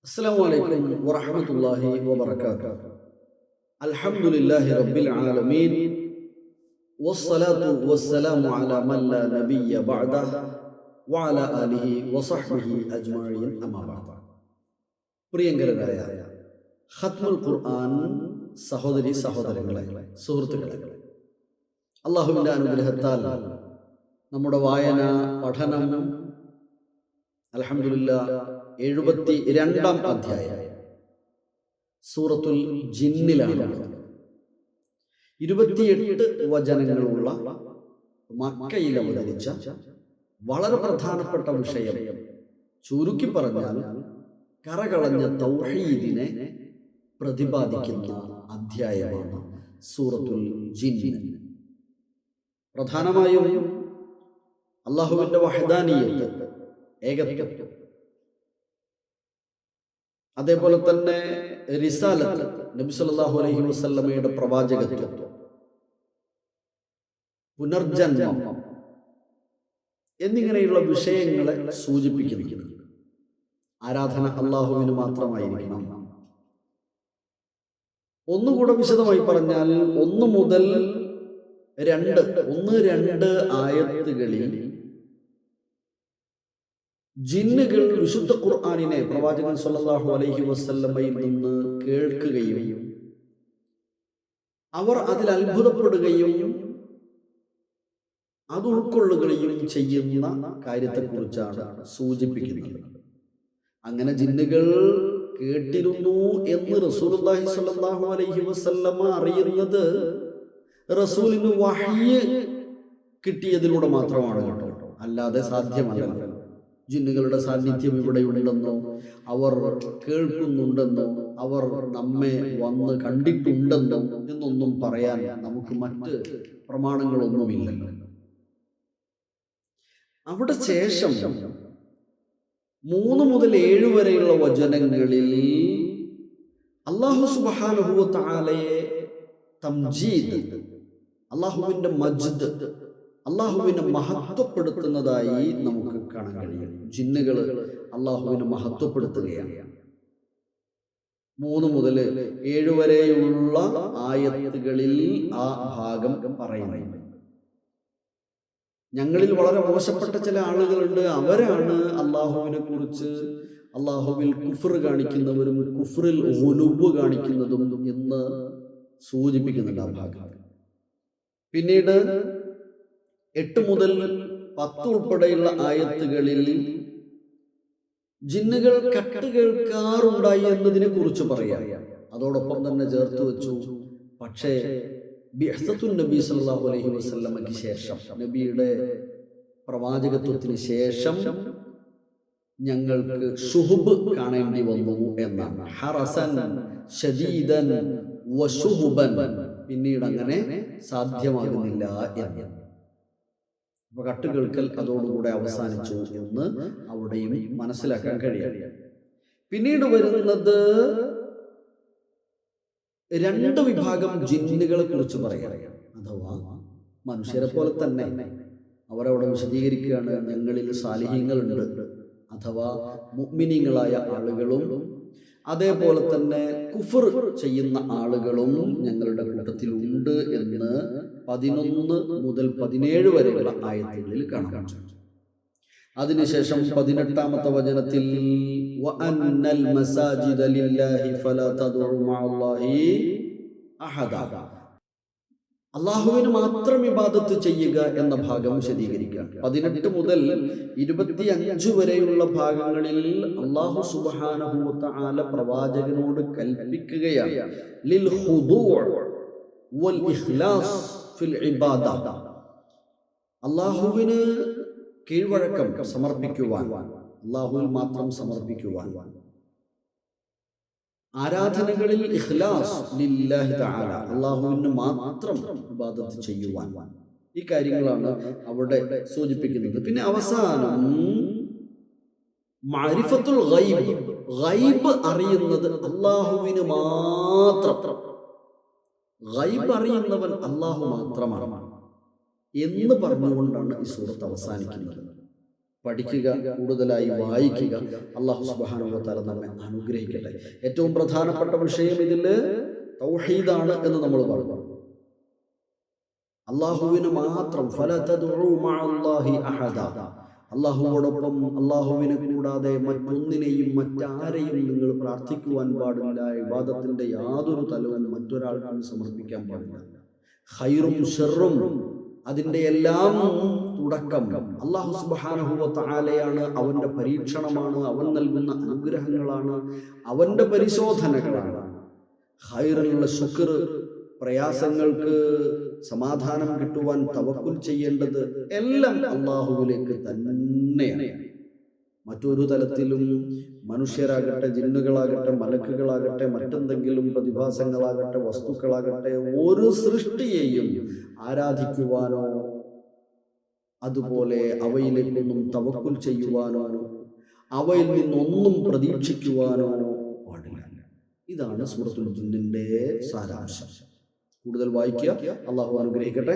അസ്സലാമു അലൈക്കും വറഹ്മത്തുള്ളാഹി വബറകാതുഹു. അൽഹംദുലില്ലാഹി റബ്ബിൽ ആലമീൻ വസ്സലാത്തു വസ്സലാമു അലാ മൻ ലാ നബിയ്യ ബഅദഹു വഅലാ ആലിഹി വസഹ്ബിഹി അജ്മഈൻ അമ്മാ ബഅദ്. പ്രിയങ്കരരായ ഖത്മുൽ ഖുർആൻ സഹോദരങ്ങളെ, സുഹൃത്തുക്കളെ, അല്ലാഹുവിൻ്റെ അനുഗ്രഹത്താൽ നമ്മുടെ വായന പഠനം അൽഹംദുലില്ലാഹ് 72-ാം അധ്യായം സൂറത്തുൽ ജിന്നിലാണ്. 28 വചനങ്ങളുള്ള മക്കയിൽ അവതരിച്ച വളരെ പ്രധാനപ്പെട്ട വിഷയം, ചുരുക്കി പറഞ്ഞാൽ കറകളഞ്ഞ തൗഹീദിനെ പ്രതിപാദിക്കുന്ന അധ്യായമാണ് സൂറത്തുൽ ജിൻ. പ്രധാനമായും അല്ലാഹുവിൻ്റെ വഹദാനിയത്ത്, ഏകത്വം, അതേപോലെ തന്നെ റിസാലത്ത്, നബി സല്ലല്ലാഹു അലൈഹി വസല്ലമയുടെ പ്രവാചകത്വം, പുനർജന്മം എന്നിങ്ങനെയുള്ള വിഷയങ്ങളെ സൂചിപ്പിക്കുന്നു. ആരാധന അല്ലാഹുവിന് മാത്രമായിരിക്കണം. ഒന്നുകൂടെ വിശദമായി പറഞ്ഞാൽ 1 മുതൽ 2 ആയത്തുകളിൽ ജിന്നുകൾ വിശുദ്ധ ഖുർആനിനെ പ്രവാചകൻ സല്ലല്ലാഹു അലൈഹി വസല്ലമയിൽ നിന്ന് കേൾക്കുകയും അവർ അതിൽ അത്ഭുതപ്പെടുകയും അത് ഉൾക്കൊള്ളുകയും ചെയ്യുന്ന കാര്യത്തെക്കുറിച്ചാണ് സൂചിപ്പിക്കുന്നത്. അങ്ങനെ ജിന്നുകൾ കേട്ടിരുന്നു എന്ന് റസൂലുള്ളാഹി സ്വല്ലല്ലാഹു അലൈഹി വസല്ലമ അറിയുന്നത് റസൂലിന് വഹ്യ് കിട്ടിയതിലൂടെ മാത്രമാണ് കേട്ടോ, അല്ലാതെ സാധ്യമല്ല. ജിന്നുകളുടെ സാന്നിധ്യം ഇവിടെയുണ്ടെന്നോ, അവർ കേൾക്കുന്നുണ്ടെന്നോ, അവർ നമ്മെ വന്ന് കണ്ടിട്ടുണ്ടെന്നോ എന്നൊന്നും പറയാൻ നമുക്ക് മറ്റ് പ്രമാണങ്ങളൊന്നുമില്ലല്ലോ. അവിടെ ശേഷം 3 മുതൽ 7 വരെയുള്ള വചനങ്ങളിൽ അല്ലാഹു സുബ്ഹാനഹു വ തആലയെ തംജീദ്, അല്ലാഹുവിൻ്റെ മജ്ദ്, അല്ലാഹുവിനെ മഹത്വപ്പെടുത്തുന്നതായി നമുക്ക് കാണാൻ കഴിയും. ജിന്നുകൾ അല്ലാഹുവിനെ മഹത്വപ്പെടുത്തുകയാണ്. 3 മുതൽ 7 വരെയുള്ള ആയത്തുകളിൽ ആ ഭാഗം പറയുന്നു. ഞങ്ങളിൽ വളരെ മോശപ്പെട്ട ചില ആളുകളുണ്ട്, അവരാണ് അല്ലാഹുവിനെ കുറിച്ച് അല്ലാഹുവിൽ കുഫ്ർ കാണിക്കുന്നവരും കുഫ്റിൽ ഗുലൂബ് കാണിക്കുന്നതും എന്ന് സൂചിപ്പിക്കുന്നുണ്ട് ആ ഭാഗം. പിന്നീട് 8 മുതൽ 10 ഉൾപ്പെടെയുള്ള ആയത്തുകളിൽ ജിന്നുകൾ കട്ട് കേൾക്കാറുണ്ടായി എന്നതിനെ കുറിച്ച് പറയാം. അതോടൊപ്പം തന്നെ ചേർത്ത് വെച്ചു, പക്ഷേ ബിഅ്സത്തുൻ നബി സല്ലല്ലാഹു അലൈഹി വസല്ലമയ്ക്ക് ശേഷം, നബിയുടെ പ്രവാചകത്വത്തിന് ശേഷം ഞങ്ങൾക്ക് ശുഹുബ് കാണേണ്ടി വന്നു എന്നാണ്. ഹറസൻ ശദീദൻ വശുഹുബൻ, പിന്നീട് അങ്ങനെ സാധ്യമാകുന്നില്ല എന്ന്. അപ്പൊ കട്ടുകേൾക്കൽ അതോടുകൂടെ അവസാനിച്ചു എന്ന് അവിടെയും മനസ്സിലാക്കാൻ കഴിയും. പിന്നീട് വരുന്നത് 2 വിഭാഗം ജിന്നുകളെ കുറിച്ച് പറയാം. അഥവാ മനുഷ്യരെ പോലെ തന്നെ അവരവിടെ വിശദീകരിക്കുകയാണ്. ഞങ്ങളിൽ സാലിഹീങ്ങളുണ്ട്, അഥവാ മുഅ്മിനീങ്ങളായ ആളുകളും അതേപോലെ തന്നെ കുഫർ ചെയ്യുന്ന ആളുകളും ഞങ്ങളുടെ കൂട്ടത്തിലുണ്ട് എന്ന് 11 മുതൽ 17 വരെയുള്ള ആയത്തുകളിൽ കാണാം. അതിനുശേഷം 18-ാമത്തെ വചനത്തിൽ വഅന്നൽ മസാജിദ ലില്ലാഹി ഫലാ തദ്ഉ മഅല്ലാഹി അഹദ, അല്ലാഹുവിന് മാത്രം ഇബാദത്ത് ചെയ്യുക എന്ന ഭാഗം വിശദീകരിക്കുകയാണ്. 18 മുതൽ 25 വരെയുള്ള ഭാഗങ്ങളിൽ അല്ലാഹു സുബ്ഹാനഹു വ തആല പ്രവാചകനോട് കൽപ്പിക്കുകയാണ് ലിൽ ഖുദൂ' വൽ ഇഖ്ലാസ് ഫിൽ ഇബാദ, അല്ലാഹുവിന് കീഴ്വഴക്കം സമർപ്പിക്കുവാൻ, അല്ലാഹുവിൽ മാത്രം സമർപ്പിക്കുവാൻ, ആരാധനകളിൽ ഇഖ്ലാസ് ലില്ലാഹി തആല, അല്ലാഹുവിന് മാത്രം ഇബാദത്ത് ചെയ്യുവാൻ, ഈ കാര്യങ്ങളാണ് അവിടെ സൂചിപ്പിക്കുന്നത്. പിന്നെ അവസാനം മഅരിഫത്തുൽ ഗൈബ്, ഗൈബ് അറിയുന്നത് അല്ലാഹുവിന് മാത്രം, ഗൈബ് അറിയുന്നവൻ അല്ലാഹു മാത്രമാണ് എന്ന് പറഞ്ഞുകൊണ്ടാണ് ഈ സൂറത്ത് അവസാനിക്കുന്നത്. പഠിക്കുക, കൂടുതലായി വായിക്കുക. അല്ലാഹു സുബ്ഹാനഹു വ തആല നമ്മെ അനുഗ്രഹിക്കട്ടെ. ഏറ്റവും പ്രധാനപ്പെട്ട വിഷയം ഇതിൽ തൗഹീദാണ് എന്ന് നമ്മൾ പറഞ്ഞു. അല്ലാഹുവിനെ മാത്രം, ഫലാ തദ്ഉ മഅല്ലാഹി അഹദ, അല്ലാഹുവോടൊപ്പം അല്ലാഹുവിനെ കൂടാതെ മറ്റൊന്നിനെയും മറ്റാരെയും നിങ്ങൾ പ്രാർത്ഥിക്കുവാൻ പാടില്ല. ഇബാദത്തിന്റെ യാതൊരു തലവും മറ്റൊരാൾക്കും സമർപ്പിക്കാൻ പാടില്ല. ഖൈറും ശർറും അതിൻ്റെ എല്ലാം തുടക്കം അല്ലാഹു സുബ്ഹാനഹു വ തആലയാണ്. അവന്റെ പരീക്ഷണമാണ്, അവൻ നൽകുന്ന അനുഗ്രഹങ്ങളാണ്, അവന്റെ പരിശോധനകളാണ്. ഖൈറിനുള്ള ശുക്ർ, പ്രയാസങ്ങൾക്ക് സമാധാനം കിട്ടുവാൻ തവക്കുൽ ചെയ്യേണ്ടത് എല്ലാം അല്ലാഹുവിലേക്ക് തന്നെയാണ്. മറ്റൊരു തലത്തിലും മനുഷ്യരാകട്ടെ, ജിന്നുകളാകട്ടെ, മലക്കുകളാകട്ടെ, മറ്റെന്തെങ്കിലും പ്രതിഭാസങ്ങളാകട്ടെ, വസ്തുക്കളാകട്ടെ, ഒരു സൃഷ്ടിയെയും ആരാധിക്കുവാനോ അതുപോലെ അവയിലേക്കൊന്നും തവക്കുൽ ചെയ്യുവാനോ അവയിൽ നിന്നൊന്നും പ്രതീക്ഷിക്കുവാനോ പാടില്ല. ഇതാണ് സൂറത്തുൽ ജിന്നിന്റെ സാരാംശം. കൂടുതൽ വായിക്കുക. അല്ലാഹു അനുഗ്രഹിക്കട്ടെ.